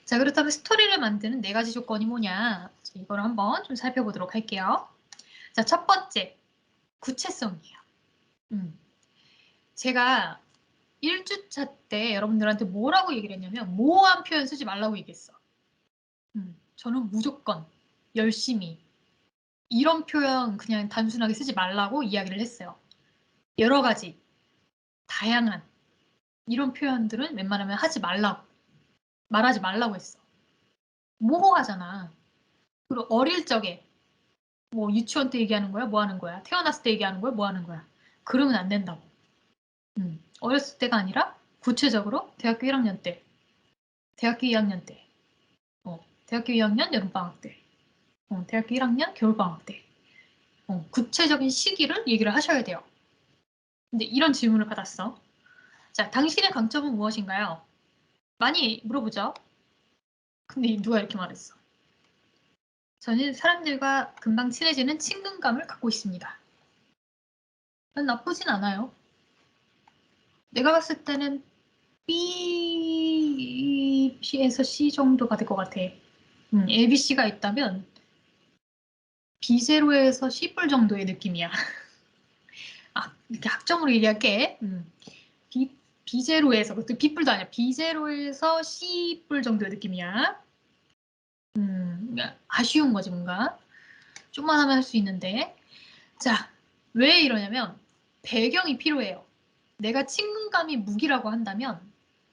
자, 그렇다면 스토리를 만드는 4가지 조건이 뭐냐? 자, 이걸 한번 좀 살펴보도록 할게요. 자, 첫 번째, 구체성이에요. 제가 1주차 때 여러분들한테 뭐라고 얘기를 했냐면 모호한 표현 쓰지 말라고 얘기했어. 저는 무조건, 열심히 이런 표현 그냥 단순하게 쓰지 말라고 이야기를 했어요. 여러 가지, 다양한 이런 표현들은 웬만하면 하지 말라고, 말하지 말라고 했어. 모호하잖아. 그리고 어릴 적에 뭐 유치원 때 얘기하는 거야? 뭐 하는 거야? 태어났을 때 얘기하는 거야? 뭐 하는 거야? 그러면 안 된다고. 어렸을 때가 아니라 구체적으로 대학교 1학년 때, 대학교 2학년 때, 대학교 2학년 여름방학 때, 대학교 1학년 겨울방학 때, 구체적인 시기를 얘기를 하셔야 돼요. 근데 이런 질문을 받았어. 자, 당신의 강점은 무엇인가요? 많이 물어보죠. 근데 누가 이렇게 말했어? 저는 사람들과 금방 친해지는 친근감을 갖고 있습니다. 난 나쁘진 않아요. 내가 봤을 때는 B에서 C 정도가 될 것 같아. ABC가 있다면 B0에서 C뿔 정도의 느낌이야. 아, 이렇게 학점으로 얘기할게. B0에서, 그것도 B뿔도 아니야. B0에서 C뿔 정도의 느낌이야. 아쉬운 거지, 뭔가. 좀만 하면 할 수 있는데. 자, 왜 이러냐면 배경이 필요해요. 내가 친근감이 무기라고 한다면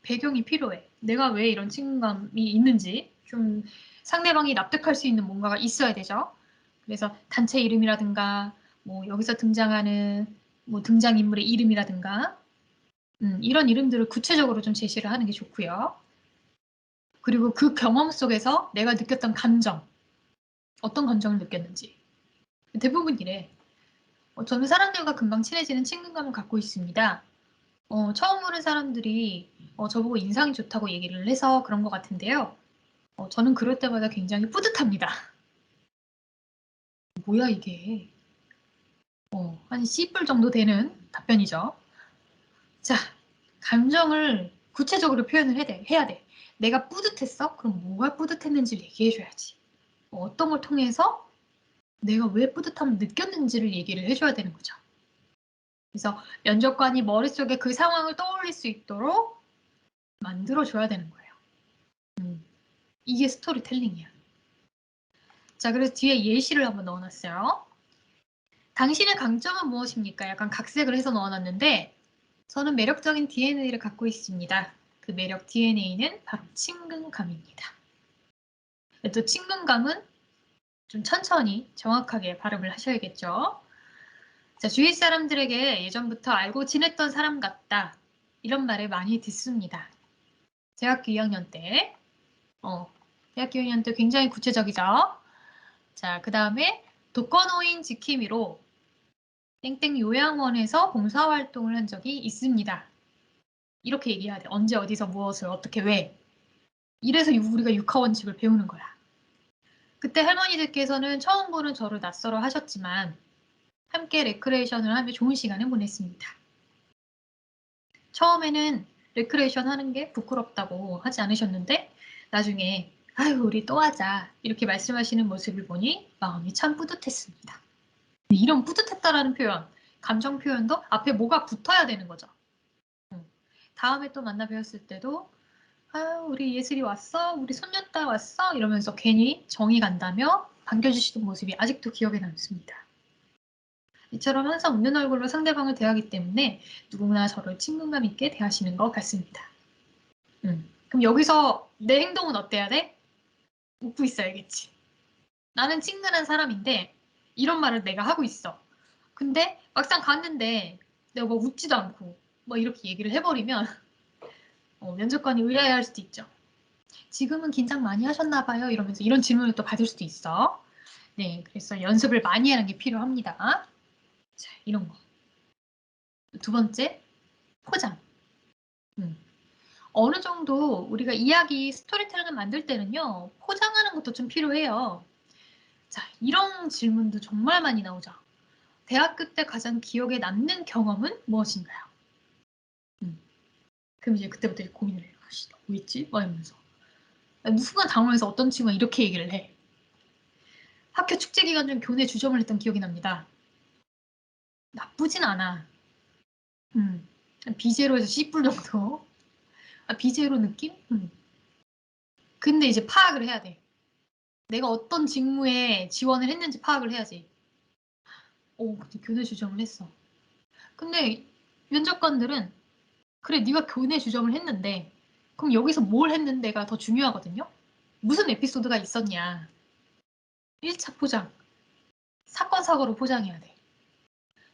배경이 필요해. 내가 왜 이런 친근감이 있는지 좀 상대방이 납득할 수 있는 뭔가가 있어야 되죠. 그래서 단체 이름이라든가 뭐 여기서 등장하는 뭐 등장인물의 이름이라든가 이런 이름들을 구체적으로 좀 제시를 하는 게 좋고요. 그리고 그 경험 속에서 내가 느꼈던 감정, 어떤 감정을 느꼈는지. 대부분 이래. 저는 사람들과 금방 친해지는 친근감을 갖고 있습니다. 처음 보는 사람들이 저보고 인상이 좋다고 얘기를 해서 그런 것 같은데요. 저는 그럴 때마다 굉장히 뿌듯합니다. 뭐야 이게. 한 C뿔 정도 되는 답변이죠. 자, 감정을 구체적으로 표현을 해야 돼. 내가 뿌듯했어? 그럼 뭐가 뿌듯했는지를 얘기해줘야지. 어떤 걸 통해서 내가 왜 뿌듯함을 느꼈는지를 얘기를 해줘야 되는 거죠. 그래서 면접관이 머릿속에 그 상황을 떠올릴 수 있도록 만들어줘야 되는 거예요. 이게 스토리텔링이야. 자, 그래서 뒤에 예시를 한번 넣어놨어요. 당신의 강점은 무엇입니까? 약간 각색을 해서 넣어놨는데 저는 매력적인 DNA를 갖고 있습니다. 그 매력 DNA는 바로 친근감입니다. 또 친근감은 좀 천천히 정확하게 발음을 하셔야겠죠. 자, 주위 사람들에게 예전부터 알고 지냈던 사람 같다. 이런 말을 많이 듣습니다. 대학교 2학년 때. 대학교 2학년 때 굉장히 구체적이죠. 자, 그 다음에 독거노인 지킴이로 땡땡 요양원에서 봉사활동을 한 적이 있습니다. 이렇게 얘기해야 돼. 언제, 어디서, 무엇을, 어떻게, 왜. 이래서 우리가 육하원칙을 배우는 거야. 그때 할머니들께서는 처음 보는 저를 낯설어 하셨지만 함께 레크레이션을 하며 좋은 시간을 보냈습니다. 처음에는 레크레이션 하는 게 부끄럽다고 하지 않으셨는데 나중에 아유 우리 또 하자 이렇게 말씀하시는 모습을 보니 마음이 참 뿌듯했습니다. 이런 뿌듯했다라는 표현, 감정 표현도 앞에 뭐가 붙어야 되는 거죠. 다음에 또 만나 뵈었을 때도 아유 우리 예슬이 왔어? 우리 손녀딸 왔어? 이러면서 괜히 정이 간다며 반겨주시던 모습이 아직도 기억에 남습니다. 이처럼 항상 웃는 얼굴로 상대방을 대하기 때문에 누구나 저를 친근감 있게 대하시는 것 같습니다. 그럼 여기서 내 행동은 어때야 돼? 웃고 있어야겠지. 나는 친근한 사람인데 이런 말을 내가 하고 있어. 근데 막상 갔는데 내가 뭐 웃지도 않고 뭐 이렇게 얘기를 해버리면 면접관이 의아해할 수도 있죠. 지금은 긴장 많이 하셨나 봐요. 이러면서 이런 질문을 또 받을 수도 있어. 네, 그래서 연습을 많이 하는 게 필요합니다. 자, 이런 거. 두 번째, 포장. 어느 정도 우리가 이야기 스토리텔링을 만들 때는요. 포장하는 것도 좀 필요해요. 자, 이런 질문도 정말 많이 나오죠. 대학교 때 가장 기억에 남는 경험은 무엇인가요? 그럼 이제 그때부터 고민을 해요. 뭐 있지? 뭐 이러면서. 순간 당황해서 어떤 친구가 이렇게 얘기를 해. 학교 축제 기간 중 교내 주점을 했던 기억이 납니다. 나쁘진 않아. 비제로에서 C뿔 정도. 비제로 느낌? 근데 이제 파악을 해야 돼. 내가 어떤 직무에 지원을 했는지 파악을 해야지. 근데 교내 주점을 했어. 근데 면접관들은 그래 네가 교내 주점을 했는데 그럼 여기서 뭘 했는데가 더 중요하거든요. 무슨 에피소드가 있었냐. 1차 포장. 사건 사고로 포장해야 돼.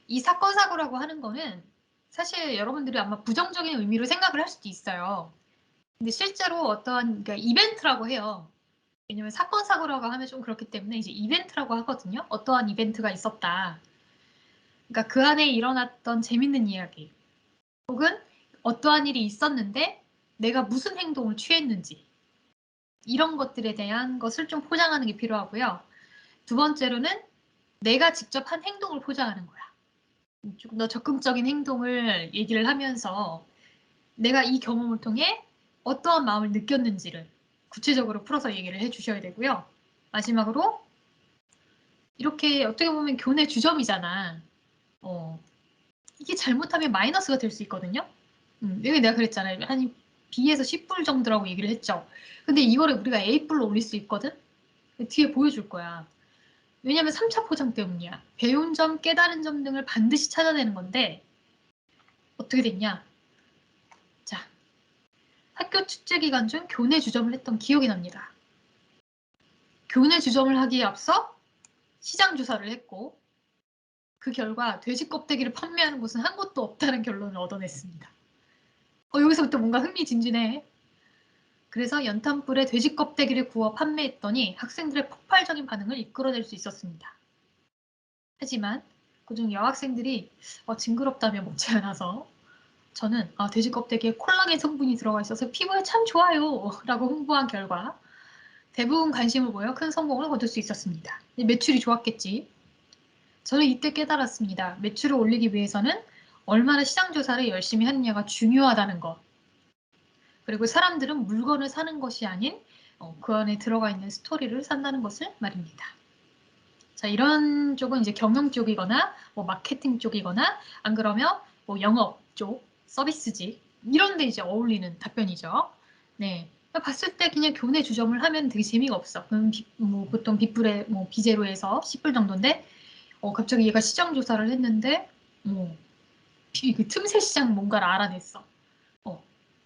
이 사건 사고라고 하는 거는 사실 여러분들이 아마 부정적인 의미로 생각을 할 수도 있어요. 근데 실제로 어떠한 그러니까 이벤트라고 해요. 왜냐면 사건 사고라고 하면 좀 그렇기 때문에 이제 이벤트라고 하거든요. 어떠한 이벤트가 있었다. 그러니까 그 안에 일어났던 재밌는 이야기 혹은 어떠한 일이 있었는데 내가 무슨 행동을 취했는지 이런 것들에 대한 것을 좀 포장하는 게 필요하고요. 두 번째로는 내가 직접 한 행동을 포장하는 거야. 조금 더 적극적인 행동을 얘기를 하면서 내가 이 경험을 통해 어떠한 마음을 느꼈는지를 구체적으로 풀어서 얘기를 해주셔야 되고요. 마지막으로 이렇게 어떻게 보면 교내 주점이잖아. 이게 잘못하면 마이너스가 될 수 있거든요. 여기 내가 그랬잖아요. 한 B에서 C뿔 정도라고 얘기를 했죠. 근데 이거를 우리가 A뿔로 올릴 수 있거든? 뒤에 보여줄 거야. 왜냐면 3차 포장 때문이야. 배운 점, 깨달은 점 등을 반드시 찾아내는 건데 어떻게 됐냐? 자, 학교 축제 기간 중 교내 주점을 했던 기억이 납니다. 교내 주점을 하기에 앞서 시장 조사를 했고 그 결과 돼지 껍데기를 판매하는 곳은 한 곳도 없다는 결론을 얻어냈습니다. 여기서부터 뭔가 흥미진진해. 그래서 연탄불에 돼지 껍데기를 구워 판매했더니 학생들의 폭발적인 반응을 이끌어낼 수 있었습니다. 하지만 그중 여학생들이 징그럽다며 먹지 않아서 저는 돼지 껍데기에 콜라겐 성분이 들어가 있어서 피부에 참 좋아요 라고 홍보한 결과 대부분 관심을 보여 큰 성공을 거둘 수 있었습니다. 매출이 좋았겠지. 저는 이때 깨달았습니다. 매출을 올리기 위해서는 얼마나 시장 조사를 열심히 하느냐가 중요하다는 것. 그리고 사람들은 물건을 사는 것이 아닌 그 안에 들어가 있는 스토리를 산다는 것을 말입니다. 자, 이런 쪽은 이제 경영 쪽이거나 뭐 마케팅 쪽이거나 안 그러면 뭐 영업 쪽, 서비스직 이런 데 이제 어울리는 답변이죠. 네. 봤을 때 그냥 교내 주점을 하면 되게 재미가 없어. 뭐 보통 빗불에 뭐 비제로에서 10불 정도인데 갑자기 얘가 시장 조사를 했는데 그 틈새 시장 뭔가를 알아냈어.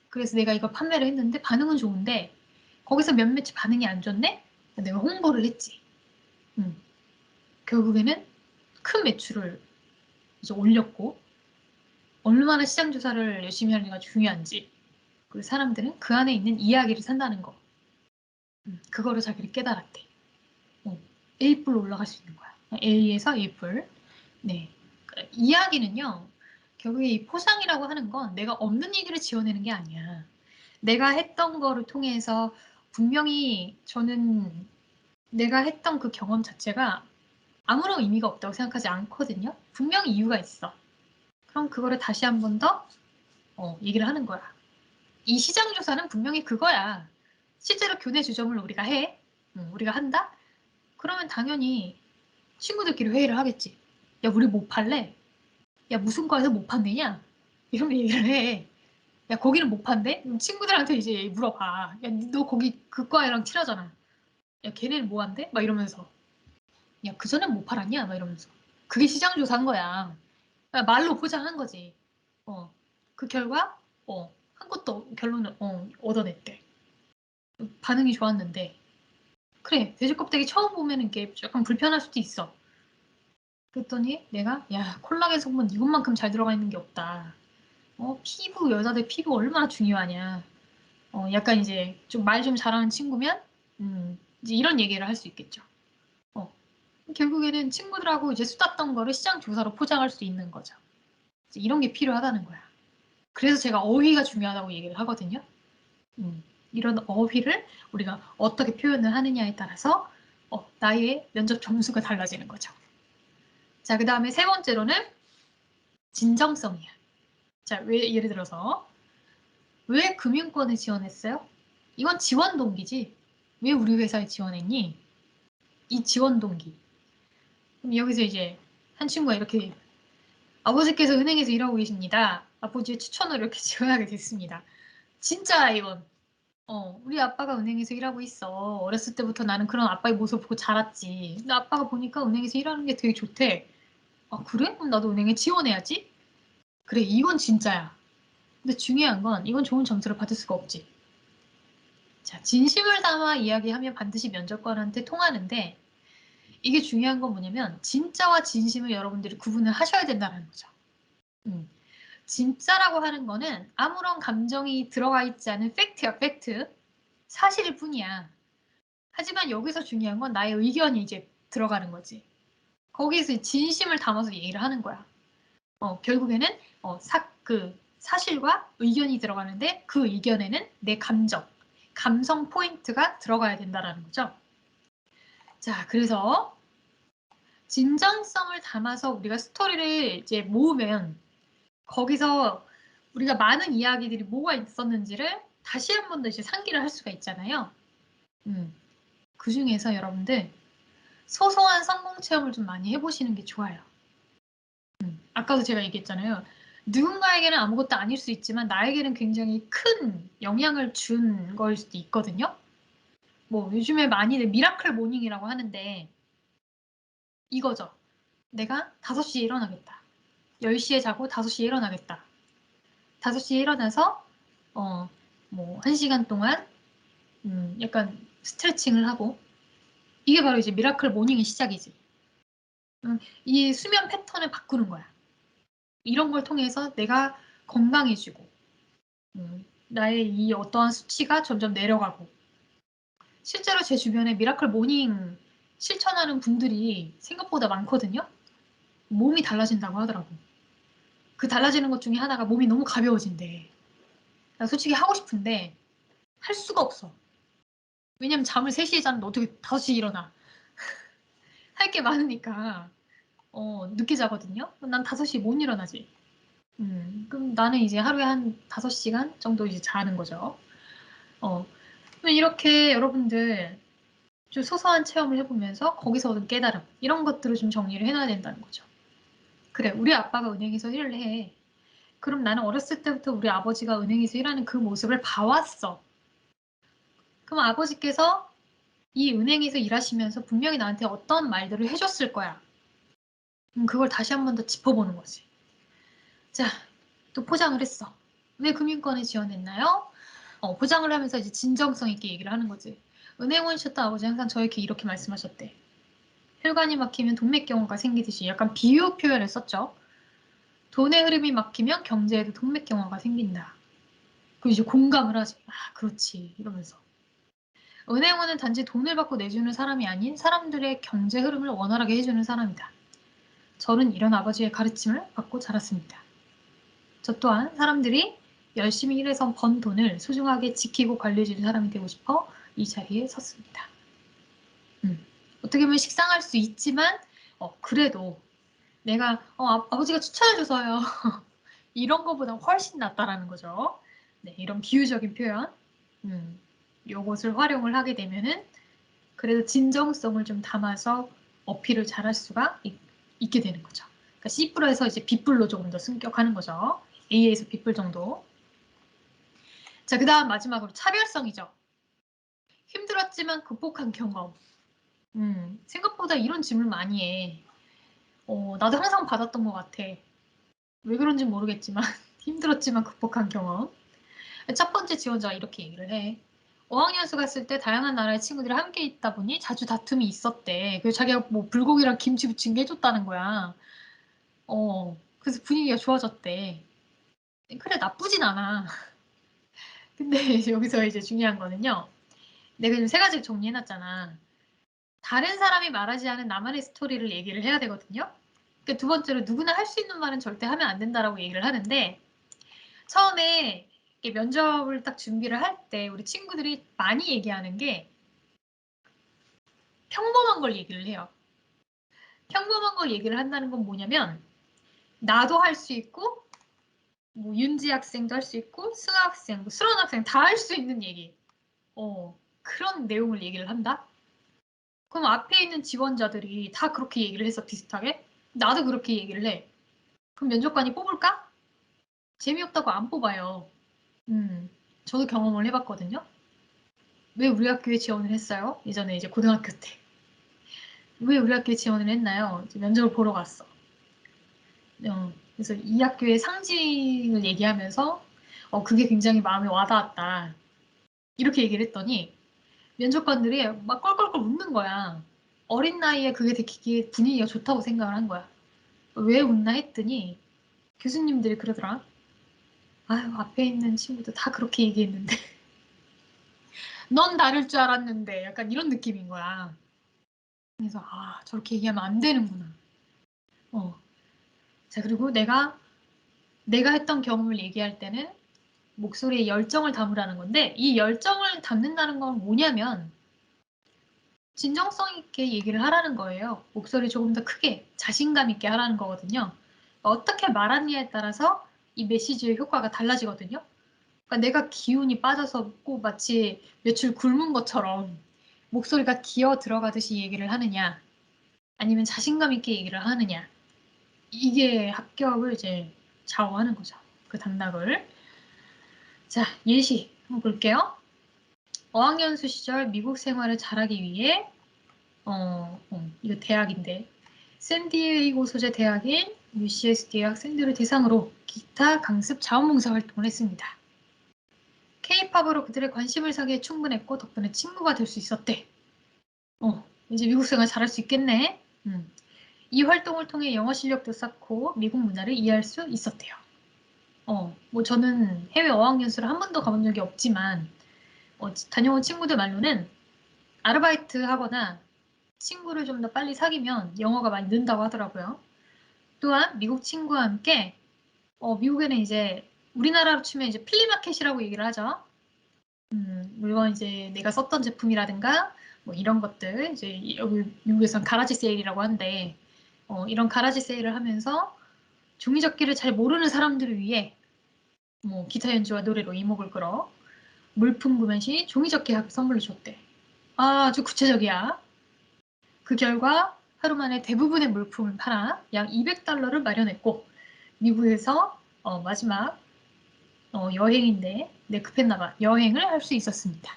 그래서 내가 이걸 판매를 했는데 반응은 좋은데 거기서 몇몇 반응이 안 좋네? 내가 홍보를 했지. 결국에는 큰 매출을 이제 올렸고 얼마나 시장 조사를 열심히 하느냐가 중요한지 그리고 사람들은 그 안에 있는 이야기를 산다는 거 그거를 자기를 깨달았대. A뿔로 올라갈 수 있는 거야. A에서 A뿔. 네. 이야기는요. 결국에 이 포상이라고 하는 건 내가 없는 얘기를 지어내는 게 아니야. 내가 했던 거를 통해서 분명히 저는 내가 했던 그 경험 자체가 아무런 의미가 없다고 생각하지 않거든요. 분명히 이유가 있어. 그럼 그거를 다시 한 번 더 얘기를 하는 거야. 이 시장 조사는 분명히 그거야. 실제로 교내 주점을 우리가 해. 우리가 한다? 그러면 당연히 친구들끼리 회의를 하겠지. 야, 우리 못 팔래? 야, 무슨 과에서 못 판대냐? 이런 얘기를 해. 야, 거기는 못 판대? 그럼 친구들한테 이제 물어봐. 야, 너 거기 그 과애랑 친하잖아. 야, 걔네는 뭐 한대? 막 이러면서. 야, 그전엔 못 팔았냐? 막 이러면서. 그게 시장 조사인 거야. 말로 포장한 거지. 그 결과, 한 것도 결론을, 얻어냈대. 반응이 좋았는데. 그래, 돼지 껍데기 처음 보면은 이게 약간 불편할 수도 있어. 그랬더니 내가, 야, 콜라겐 성분 이것만큼 잘 들어가 있는 게 없다. 피부, 여자들 피부 얼마나 중요하냐. 약간 이제 좀 말 좀 잘하는 친구면, 이제 이런 얘기를 할 수 있겠죠. 결국에는 친구들하고 이제 수다 떤 거를 시장 조사로 포장할 수 있는 거죠. 이런 게 필요하다는 거야. 그래서 제가 어휘가 중요하다고 얘기를 하거든요. 이런 어휘를 우리가 어떻게 표현을 하느냐에 따라서 나의 면접 점수가 달라지는 거죠. 자, 그 다음에 세 번째로는 진정성이야. 자, 예를 들어서 왜 금융권을 지원했어요? 이건 지원 동기지. 왜 우리 회사에 지원했니? 이 지원 동기. 그럼 여기서 이제 한 친구가 이렇게 아버지께서 은행에서 일하고 계십니다. 아버지의 추천으로 이렇게 지원하게 됐습니다. 진짜 이건 우리 아빠가 은행에서 일하고 있어. 어렸을 때부터 나는 그런 아빠의 모습을 보고 자랐지. 근데 아빠가 보니까 은행에서 일하는 게 되게 좋대. 아, 그래? 그럼 나도 은행에 지원해야지. 그래, 이건 진짜야. 근데 중요한 건 이건 좋은 점수를 받을 수가 없지. 자, 진심을 담아 이야기하면 반드시 면접관한테 통하는데 이게 중요한 건 뭐냐면 진짜와 진심을 여러분들이 구분을 하셔야 된다는 거죠. 진짜라고 하는 거는 아무런 감정이 들어가 있지 않은 팩트야, 팩트. 사실일 뿐이야. 하지만 여기서 중요한 건 나의 의견이 이제 들어가는 거지. 거기서 진심을 담아서 얘기를 하는 거야. 결국에는 사실과 의견이 들어가는데 그 의견에는 내 감성 포인트가 들어가야 된다라는 거죠. 자, 그래서 진정성을 담아서 우리가 스토리를 이제 모으면 거기서 우리가 많은 이야기들이 뭐가 있었는지를 다시 한 번 더 이제 상기를 할 수가 있잖아요. 그 중에서 여러분들 소소한 성공 체험을 좀 많이 해보시는 게 좋아요. 아까도 제가 얘기했잖아요. 누군가에게는 아무것도 아닐 수 있지만 나에게는 굉장히 큰 영향을 준 걸 수도 있거든요. 뭐 요즘에 많이들 미라클 모닝이라고 하는데 이거죠. 내가 5시에 일어나겠다. 10시에 자고 5시에 일어나겠다. 5시에 일어나서 뭐 1시간 동안 약간 스트레칭을 하고 이게 바로 이제 미라클 모닝의 시작이지. 이 수면 패턴을 바꾸는 거야. 이런 걸 통해서 내가 건강해지고 나의 이 어떠한 수치가 점점 내려가고 실제로 제 주변에 미라클 모닝 실천하는 분들이 생각보다 많거든요. 몸이 달라진다고 하더라고. 그 달라지는 것 중에 하나가 몸이 너무 가벼워진대. 나 솔직히 하고 싶은데 할 수가 없어. 왜냐면 잠을 3시에 자는데 어떻게 5시에 일어나. 할 게 많으니까 늦게 자거든요. 난 5시에 못 일어나지. 그럼 나는 이제 하루에 한 5시간 정도 이제 자는 거죠. 그럼 이렇게 여러분들 좀 소소한 체험을 해보면서 거기서 얻은 깨달음 이런 것들을 좀 정리를 해놔야 된다는 거죠. 그래, 우리 아빠가 은행에서 일을 해. 그럼 나는 어렸을 때부터 우리 아버지가 은행에서 일하는 그 모습을 봐왔어. 그럼 아버지께서 이 은행에서 일하시면서 분명히 나한테 어떤 말들을 해줬을 거야. 그걸 다시 한 번 더 짚어보는 거지. 자, 또 포장을 했어. 왜 금융권에 지원했나요? 포장을 하면서 이제 진정성 있게 얘기를 하는 거지. 은행원이셨던 아버지 항상 저에게 이렇게 말씀하셨대. 혈관이 막히면 동맥경화가 생기듯이 약간 비유 표현을 썼죠. 돈의 흐름이 막히면 경제에도 동맥경화가 생긴다. 그리고 이제 공감을 하지. 아, 그렇지. 이러면서. 은행원은 단지 돈을 받고 내주는 사람이 아닌 사람들의 경제 흐름을 원활하게 해주는 사람이다. 저는 이런 아버지의 가르침을 받고 자랐습니다. 저 또한 사람들이 열심히 일해서 번 돈을 소중하게 지키고 관리해주는 사람이 되고 싶어 이 자리에 섰습니다. 어떻게 보면 식상할 수 있지만 그래도 내가 아버지가 추천해줘서요. 이런 거보다 훨씬 낫다라는 거죠. 네, 이런 비유적인 표현 요것을 활용을 하게 되면은 그래도 진정성을 좀 담아서 어필을 잘할 수가 있게 되는 거죠. 그러니까 C뿔에서 이제 B뿔로 조금 더 승격하는 거죠. A에서 B뿔 정도. 자, 그 다음 마지막으로 차별성이죠. 힘들었지만 극복한 경험. 생각보다 이런 질문 많이 해. 나도 항상 받았던 것 같아. 왜 그런지 모르겠지만 힘들었지만 극복한 경험. 첫 번째 지원자가 이렇게 얘기를 해. 어학연수 갔을 때 다양한 나라의 친구들이 함께 있다 보니 자주 다툼이 있었대. 그래서 자기가 뭐 불고기랑 김치 부친 게 해줬다는 거야. 그래서 분위기가 좋아졌대. 그래, 나쁘진 않아. 근데 여기서 이제 중요한 거는요. 내가 지금 3가지를 정리해놨잖아. 다른 사람이 말하지 않은 나만의 스토리를 얘기를 해야 되거든요. 그 두 번째로 누구나 할 수 있는 말은 절대 하면 안 된다라고 얘기를 하는데 처음에 면접을 딱 준비를 할 때 우리 친구들이 많이 얘기하는 게 평범한 걸 얘기를 해요. 평범한 걸 얘기를 한다는 건 뭐냐면 나도 할 수 있고 뭐 윤지 학생도 할 수 있고 승하 학생, 뭐 수론 학생 다 할 수 있는 얘기. 그런 내용을 얘기를 한다? 그럼 앞에 있는 지원자들이 다 그렇게 얘기를 해서 비슷하게? 나도 그렇게 얘기를 해. 그럼 면접관이 뽑을까? 재미없다고 안 뽑아요. 저도 경험을 해봤거든요. 왜 우리 학교에 지원을 했어요? 예전에 이제 고등학교 때. 왜 우리 학교에 지원을 했나요? 이제 면접을 보러 갔어. 그래서 이 학교의 상징을 얘기하면서 그게 굉장히 마음에 와닿았다. 이렇게 얘기를 했더니 면접관들이 막 껄껄껄 웃는 거야. 어린 나이에 그게 되게 분위기가 좋다고 생각을 한 거야. 왜 웃나 했더니 교수님들이 그러더라. 아유, 앞에 있는 친구들 다 그렇게 얘기했는데. 넌 다를 줄 알았는데. 약간 이런 느낌인 거야. 그래서, 저렇게 얘기하면 안 되는구나. 어. 자, 그리고 내가 했던 경험을 얘기할 때는 목소리에 열정을 담으라는 건데, 이 열정을 담는다는 건 뭐냐면, 진정성 있게 얘기를 하라는 거예요. 목소리 조금 더 크게, 자신감 있게 하라는 거거든요. 어떻게 말하느냐에 따라서 이 메시지의 효과가 달라지거든요. 그러니까 내가 기운이 빠져서 꼭 마치 며칠 굶은 것처럼 목소리가 기어 들어가듯이 얘기를 하느냐, 아니면 자신감 있게 얘기를 하느냐, 이게 합격을 이제 좌우하는 거죠. 그 단락을. 자, 예시 한번 볼게요. 어학연수 시절 미국 생활을 잘하기 위해 이거 대학인데 샌디에이고 소재 대학인 UCSD 학생들을 대상으로 기타 강습 자원봉사 활동을 했습니다. K-팝으로 그들의 관심을 사기에 충분했고 덕분에 친구가 될 수 있었대. 이제 미국 생활 잘할 수 있겠네. 이 활동을 통해 영어 실력도 쌓고 미국 문화를 이해할 수 있었대요. 뭐 저는 해외 어학연수를 한 번도 가본 적이 없지만 다녀온 친구들 말로는 아르바이트 하거나 친구를 좀 더 빨리 사귀면 영어가 많이 는다고 하더라고요. 또한 미국 친구와 함께 미국에는 이제 우리나라로 치면 이제 플리마켓이라고 얘기를 하죠. 물론 이제 내가 썼던 제품이라든가 뭐 이런 것들 이제 여기 미국에선 가라지 세일이라고 하는데 이런 가라지 세일을 하면서 종이접기를 잘 모르는 사람들을 위해 뭐 기타 연주와 노래로 이목을 끌어 물품 구매 시 종이접기 선물로 줬대. 아주 구체적이야. 그 결과 하루 만에 대부분의 물품을 팔아 약 200달러를 마련했고 미국에서 마지막 여행인데 급했나 봐. 여행을 할 수 있었습니다.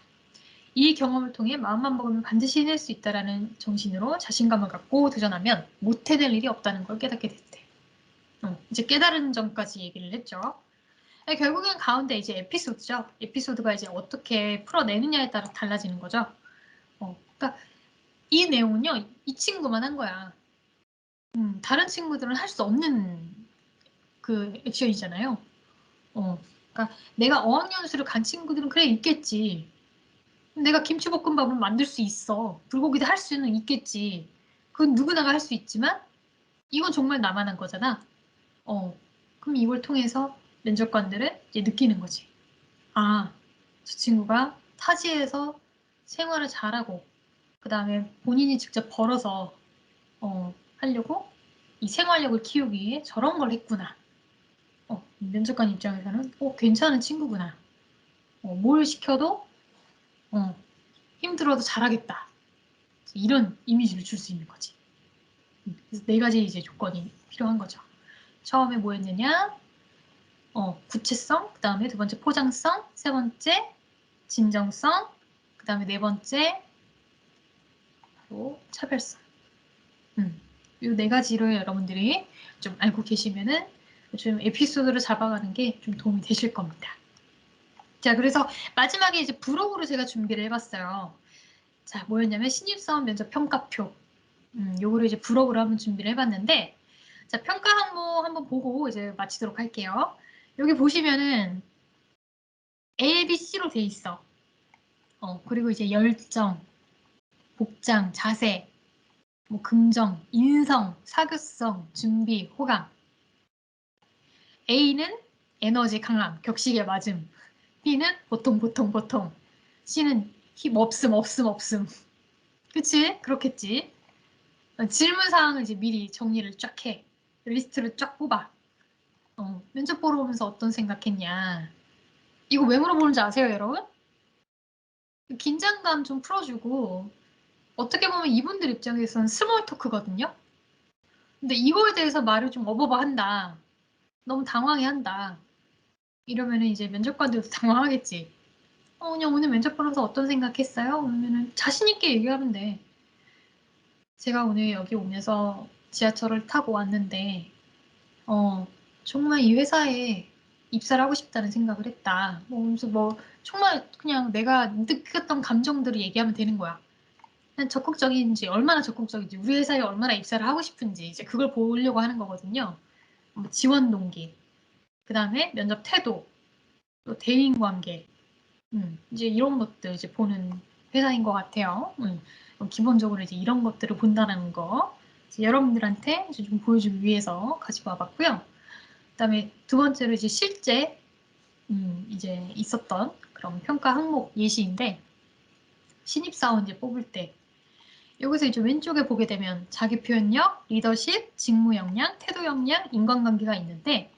이 경험을 통해 마음만 먹으면 반드시 해낼 수 있다라는 정신으로 자신감을 갖고 도전하면 못 해낼 일이 없다는 걸 깨닫게 됐대. 이제 깨달은 점까지 얘기를 했죠. 결국엔 가운데 이제 에피소드죠. 에피소드가 이제 어떻게 풀어내느냐에 따라 달라지는 거죠. 그러니까 이 내용은요, 이 친구만 한 거야. 다른 친구들은 할 수 없는 그 액션이잖아요. 그러니까 내가 어학연수를 간 친구들은 그래 있겠지. 내가 김치볶음밥은 만들 수 있어. 불고기도 할 수는 있겠지. 그건 누구나가 할 수 있지만 이건 정말 나만 한 거잖아. 그럼 이걸 통해서 면접관들은 이제 느끼는 거지. 저 친구가 타지에서 생활을 잘하고 그 다음에 본인이 직접 벌어서 하려고 이 생활력을 키우기 위해 저런 걸 했구나. 면접관 입장에서는 괜찮은 친구구나. 뭘 시켜도 힘들어도 잘하겠다. 이런 이미지를 줄 수 있는 거지. 그래서 네 가지 이제 조건이 필요한 거죠. 처음에 뭐였느냐? 구체성, 그 다음에 두 번째 포장성, 세 번째 진정성, 그 다음에 네 번째 바로 차별성. 이 네 가지를 여러분들이 좀 알고 계시면은 좀 에피소드를 잡아가는 게 좀 도움이 되실 겁니다. 자, 그래서 마지막에 이제 부록으로 제가 준비를 해봤어요. 자, 뭐였냐면 신입사원 면접 평가표. 요거를 이제 부록으로 한번 준비를 해봤는데, 자, 평가 항목 한번 보고 이제 마치도록 할게요. 여기 보시면은 A, B, C로 돼 있어. 그리고 이제 열정, 복장, 자세, 뭐 긍정, 인성, 사교성, 준비, 호감. A는 에너지 강함, 격식에 맞음. B는 보통, 보통, 보통. C는 힘 없음, 없음, 없음. 그치? 그렇겠지. 질문 사항을 이제 미리 정리를 쫙 해. 리스트를 쫙 뽑아. 면접 보러 오면서 어떤 생각했냐. 이거 왜 물어보는지 아세요, 여러분? 긴장감 좀 풀어주고 어떻게 보면 이분들 입장에서는 스몰 토크거든요. 근데 이거에 대해서 말을 좀 어버버한다. 너무 당황해한다. 이러면은 이제 면접관들도 당황하겠지. 그냥 오늘 면접 보면서 어떤 생각했어요? 그러면은 자신 있게 얘기하면 돼. 제가 오늘 여기 오면서 지하철을 타고 왔는데 정말 이 회사에 입사를 하고 싶다는 생각을 했다. 그래서 정말 그냥 내가 느꼈던 감정들을 얘기하면 되는 거야. 그냥 적극적인지, 얼마나 적극적인지, 우리 회사에 얼마나 입사를 하고 싶은지, 이제 그걸 보려고 하는 거거든요. 지원 동기, 그 다음에 면접 태도, 또 대인 관계, 이제 이런 것들 이제 보는 회사인 것 같아요. 기본적으로 이제 이런 것들을 본다는 거, 이제 여러분들한테 이제 좀 보여주기 위해서 가지고 와봤고요. 그다음에 두 번째로 이제 실제 이제 있었던 그런 평가 항목 예시인데 신입사원 이제 뽑을 때 여기서 이제 왼쪽에 보게 되면 자기 표현력, 리더십, 직무 역량, 태도 역량, 인간관계가 있는데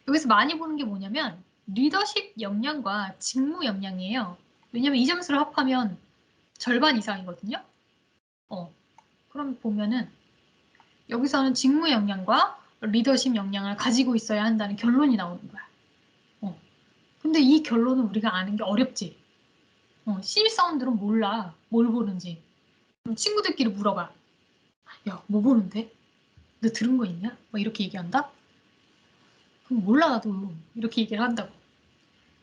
여기서 많이 보는 게 뭐냐면 리더십 역량과 직무 역량이에요. 왜냐면 이 점수를 합하면 절반 이상이거든요. 그럼 보면은 여기서는 직무 역량과 리더십 역량을 가지고 있어야 한다는 결론이 나오는 거야. 근데 이 결론은 우리가 아는 게 어렵지. 신입사원들은 몰라. 뭘 보는지. 그럼 친구들끼리 물어봐. 야, 뭐 보는데? 너 들은 거 있냐? 막 이렇게 얘기한다? 그럼 몰라, 나도. 이렇게 얘기를 한다고.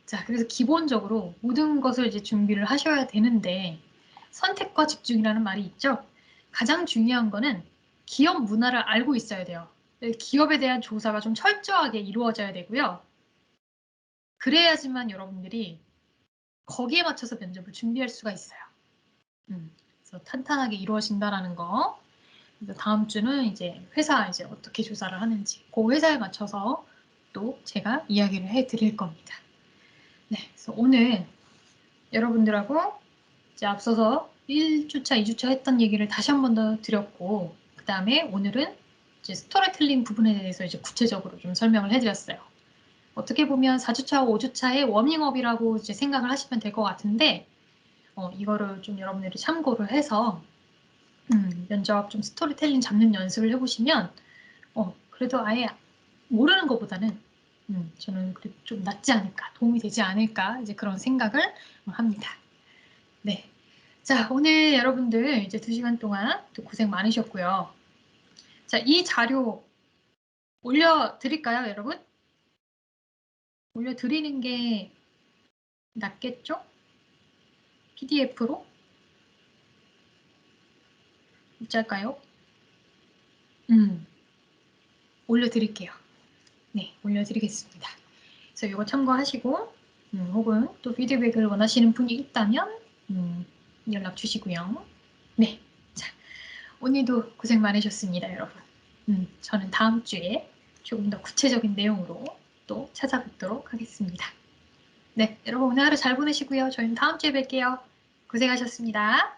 자, 그래서 기본적으로 모든 것을 이제 준비를 하셔야 되는데, 선택과 집중이라는 말이 있죠? 가장 중요한 거는 기업 문화를 알고 있어야 돼요. 기업에 대한 조사가 좀 철저하게 이루어져야 되고요. 그래야지만 여러분들이 거기에 맞춰서 면접을 준비할 수가 있어요. 그래서 탄탄하게 이루어진다라는 거. 그래서 다음 주는 이제 회사 이제 어떻게 조사를 하는지 그 회사에 맞춰서 또 제가 이야기를 해드릴 겁니다. 네, 그래서 오늘 여러분들하고 이제 앞서서 1주차, 2주차 했던 얘기를 다시 한 번 더 드렸고 그 다음에 오늘은 이제 스토리텔링 부분에 대해서 이제 구체적으로 좀 설명을 해드렸어요. 어떻게 보면 4주차, 5주차의 워밍업이라고 이제 생각을 하시면 될 것 같은데 이거를 좀 여러분들이 참고를 해서 면접 좀 스토리텔링 잡는 연습을 해보시면 그래도 아예 모르는 것보다는 저는 그래도 좀 낫지 않을까, 도움이 되지 않을까 이제 그런 생각을 합니다. 네, 자 오늘 여러분들 이제 2시간 동안 또 고생 많으셨고요. 자, 이 자료 올려드릴까요, 여러분? 올려드리는 게 낫겠죠? PDF로? 어쩔까요? 올려드릴게요. 네, 올려드리겠습니다. 그래서 이거 참고하시고 혹은 또 피드백을 원하시는 분이 있다면 연락 주시고요. 네, 자 오늘도 고생 많으셨습니다, 여러분. 저는 다음 주에 조금 더 구체적인 내용으로 또 찾아뵙도록 하겠습니다. 네, 여러분 오늘 하루 잘 보내시고요. 저희는 다음 주에 뵐게요. 고생하셨습니다.